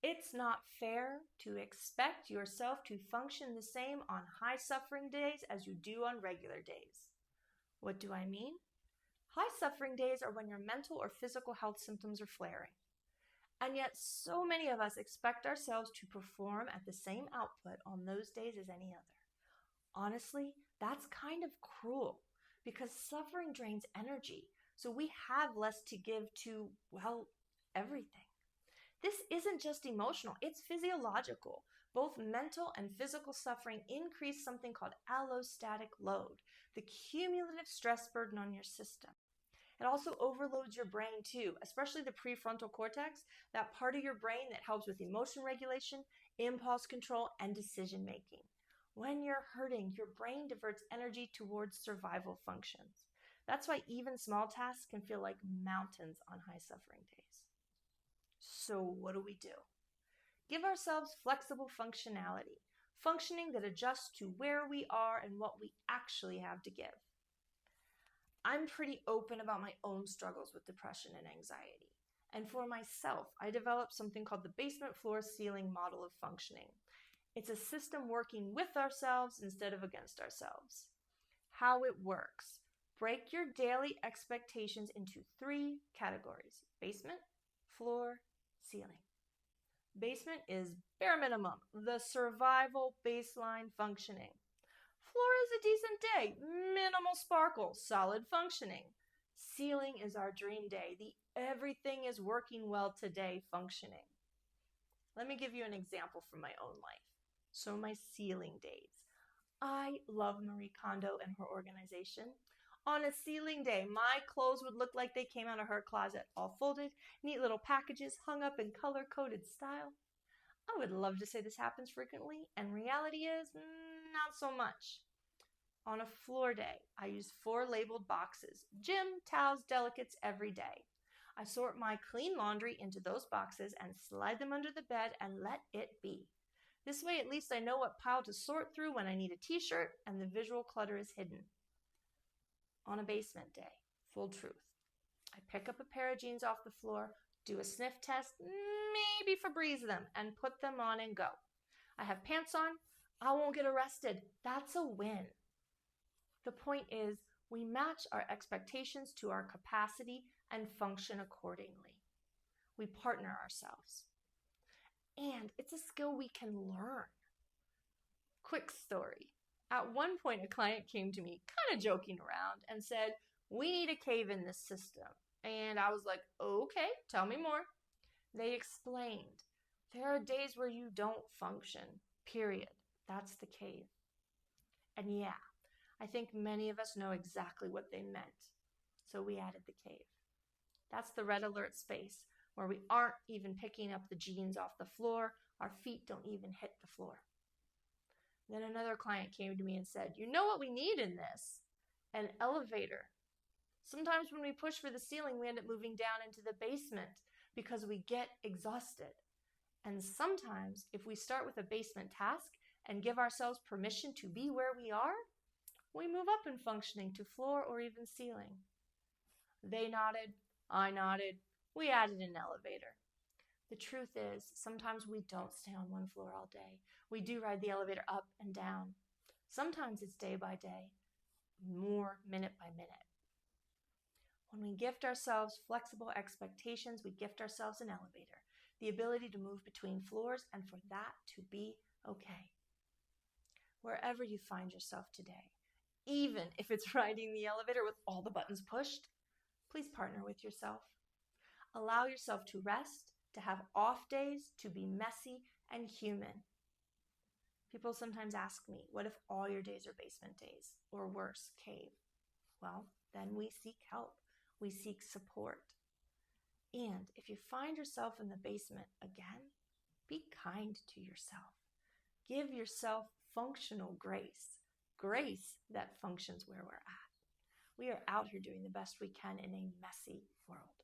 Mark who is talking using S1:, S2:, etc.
S1: It's not fair to expect yourself to function the same on high suffering days as you do on regular days. What do I mean? High suffering days are when your mental or physical health symptoms are flaring. And yet, so many of us expect ourselves to perform at the same output on those days as any other. Honestly, that's kind of cruel because suffering drains energy, so we have less to give to, well, everything. This isn't just emotional, it's physiological. Both mental and physical suffering increase something called allostatic load, the cumulative stress burden on your system. It also overloads your brain too, especially the prefrontal cortex, that part of your brain that helps with emotion regulation, impulse control, and decision making. When you're hurting, your brain diverts energy towards survival functions. That's why even small tasks can feel like mountains on high suffering days. So, what do? Give ourselves flexible functionality, functioning that adjusts to where we are and what we actually have to give. I'm pretty open about my own struggles with depression and anxiety. And for myself, I developed something called the basement floor ceiling model of functioning. It's a system working with ourselves instead of against ourselves. How it works: break your daily expectations into 3 categories: basement, floor, ceiling. Basement is bare minimum, the survival baseline functioning. Floor is a decent day, minimal sparkle, solid functioning. Ceiling is our dream day, the everything is working well today functioning. Let me give you an example from my own life. So my ceiling days. I love Marie Kondo and her organization. On a ceiling day, my clothes would look like they came out of her closet, all folded, neat little packages hung up in color-coded style. I would love to say this happens frequently, and reality is not so much. On a floor day, I use 4 labeled boxes: gym, towels, delicates, every day. I sort my clean laundry into those boxes and slide them under the bed and let it be. This way, at least I know what pile to sort through when I need a t-shirt and the visual clutter is hidden. On a basement day, full truth, I pick up a pair of jeans off the floor, do a sniff test, maybe Febreze them, and put them on and go. I have pants on, I won't get arrested. That's a win. The point is, we match our expectations to our capacity and function accordingly. We partner ourselves. And it's a skill we can learn. Quick story. At one point, a client came to me, kind of joking around, and said, "We need a cave in this system." And I was like, "Okay, tell me more." They explained, there are days where you don't function, period. That's the cave. And yeah, I think many of us know exactly what they meant. So we added the cave. That's the red alert space where we aren't even picking up the jeans off the floor, our feet don't even hit the floor. Then another client came to me and said, "You know what we need in this? An elevator. Sometimes when we push for the ceiling, we end up moving down into the basement because we get exhausted. And sometimes if we start with a basement task and give ourselves permission to be where we are, we move up in functioning to floor or even ceiling." They nodded, I nodded, we added an elevator. The truth is, sometimes we don't stay on one floor all day. We do ride the elevator up and down. Sometimes it's day by day, more minute by minute. When we gift ourselves flexible expectations, we gift ourselves an elevator, the ability to move between floors and for that to be okay. Wherever you find yourself today, even if it's riding the elevator with all the buttons pushed, please partner with yourself. Allow yourself to rest, to have off days, to be messy and human. People sometimes ask me, what if all your days are basement days, or worse, cave? Well, then we seek help. We seek support. And if you find yourself in the basement again, be kind to yourself. Give yourself functional grace, grace that functions where we're at. We are out here doing the best we can in a messy world.